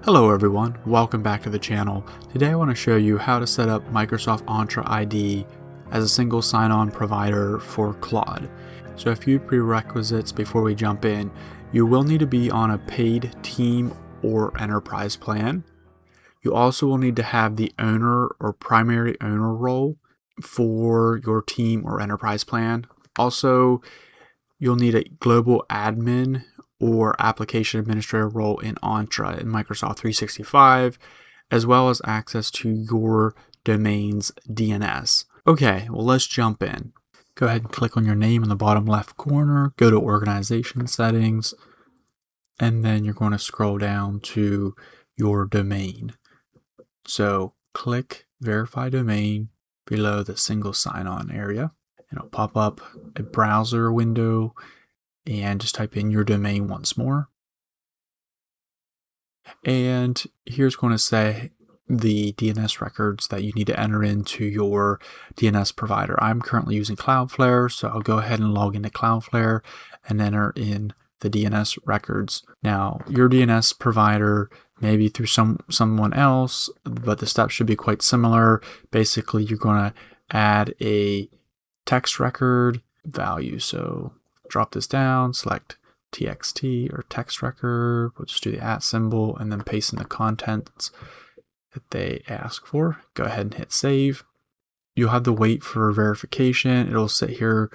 Hello everyone, welcome back to the channel. Today I want to show you how to set up Microsoft Entra ID as a single sign-on provider for Claude. So a few prerequisites before we jump in. You will need to be on a paid team or enterprise plan. You also will need to have the owner or primary owner role for your team or enterprise plan. Also, you'll need a global admin or application administrator role in Entra in Microsoft 365, as well as access to your domain's DNS. Okay, well, let's jump in. Go ahead and click on your name in the bottom left corner, go to organization settings, and then you're going to scroll down to your domain. So click verify domain below the single sign-on area. It'll pop up a browser window and just type in your domain once more. And here's going to say the DNS records that you need to enter into your DNS provider. I'm currently using Cloudflare, so I'll go ahead and log into Cloudflare and enter in the DNS records. Now, your DNS provider may be through someone else, but the steps should be quite similar. Basically, you're going to add a text record value. So drop this down, select txt or text record, we'll just do the @ symbol and then paste in the contents that they ask for. Go ahead and hit save. You'll have to wait for verification. It'll sit here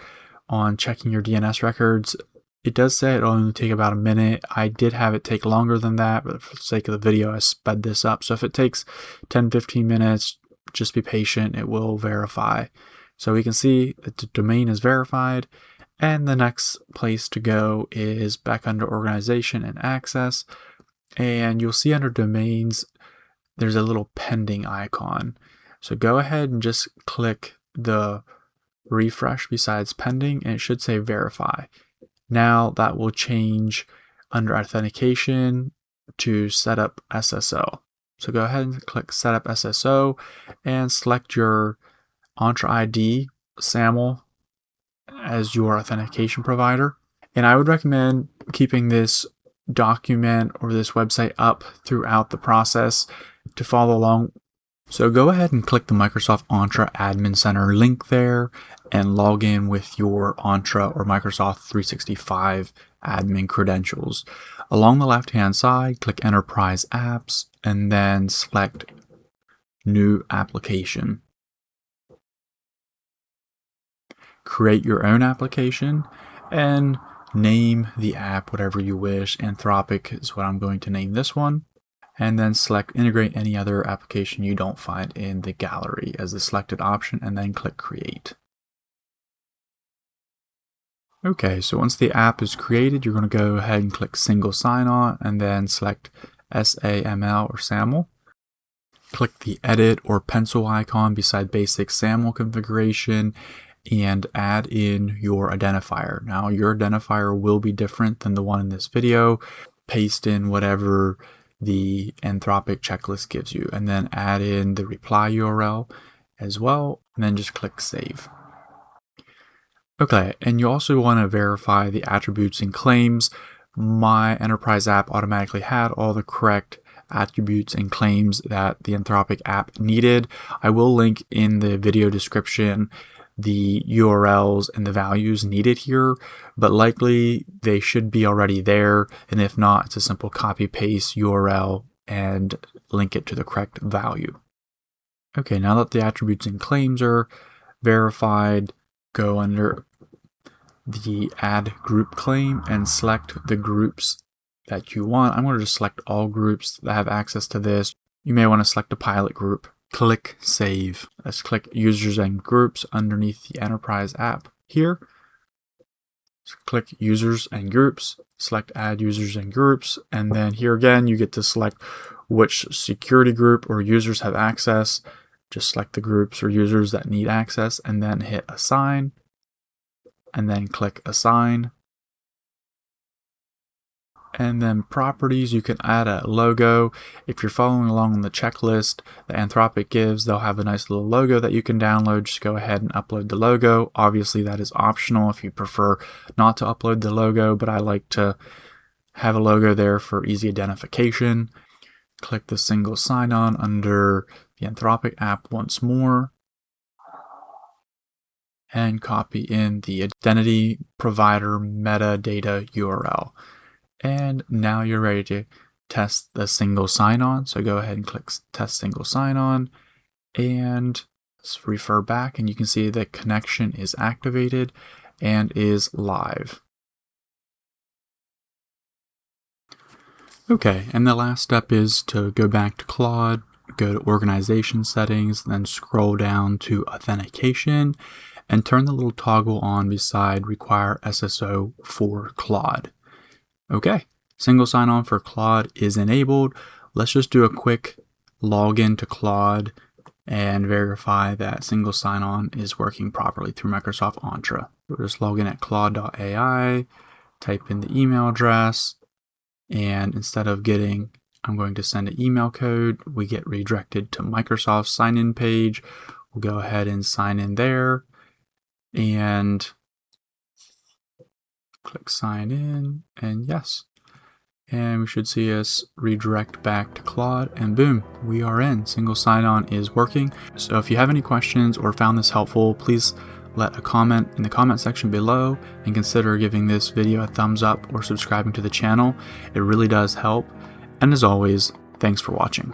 on checking your DNS records. It does say it'll only take about a minute. I did have it take longer than that, but for the sake of the video, I sped this up. So if it takes 10-15 minutes, just be patient, it will verify. So we can see that the domain is verified. And the next place to go is back under organization and access. And you'll see under domains, there's a little pending icon. So go ahead and just click the refresh besides pending, and it should say verify. Now that will change under authentication to set up SSO. So go ahead and click set up SSO and select your Entra ID SAML as your authentication provider. And I would recommend keeping this document or this website up throughout the process to follow along. So go ahead and click the Microsoft Entra Admin Center link there and log in with your Entra or Microsoft 365 admin credentials. Along the left-hand side, click Enterprise Apps and then select New Application. Create your own application and name the app whatever you wish. Anthropic is what I'm going to name this one. And then select integrate any other application you don't find in the gallery as the selected option, and then click create. Okay, so once the app is created, you're going to go ahead and click single sign-on and then select SAML or SAML. Click the edit or pencil icon beside basic SAML configuration and add in your identifier. Now your identifier will be different than the one in this video. Paste in whatever the Anthropic checklist gives you and then add in the reply URL as well, and then just click save. Okay, and you also want to verify the attributes and claims. My enterprise app automatically had all the correct attributes and claims that the Anthropic app needed. I will link in the video description the URLs and the values needed here, but likely they should be already there. And if not, it's a simple copy paste URL and link it to the correct value. Okay, now that the attributes and claims are verified, go under the add group claim and select the groups that you want. I'm going to just select all groups that have access to this. You may want to select a pilot group. Click save. Let's click users and groups underneath the enterprise app here. So click users and groups, select add users and groups, and then here again you get to select which security group or users have access. Just select the groups or users that need access and then hit assign, and then click assign. And then properties, you can add a logo. If you're following along on the checklist that Anthropic gives, they'll have a nice little logo that you can download. Just go ahead and upload the logo. Obviously that is optional if you prefer not to upload the logo, but I like to have a logo there for easy identification. click the single sign-on under the Anthropic app once more, and copy in the identity provider metadata URL. And now you're ready to test the single sign-on. So go ahead and click test single sign-on, and let's refer back, and you can see the connection is activated and is live. Okay, and the last step is to go back to Claude, go to organization settings, then scroll down to authentication, and turn the little toggle on beside require SSO for Claude. Okay, single sign-on for Claude is enabled. Let's just do a quick login to Claude and verify that single sign-on is working properly through Microsoft Entra. We'll just log in at claude.ai, type in the email address, and instead of I'm going to send an email code, we get redirected to Microsoft's sign-in page. We'll go ahead and sign in there and click sign in, and yes. And we should see us redirect back to Claude, and boom, we are in. Single sign-on is working. So if you have any questions or found this helpful, please let a comment in the comment section below, and consider giving this video a thumbs up or subscribing to the channel. It really does help. And as always, thanks for watching.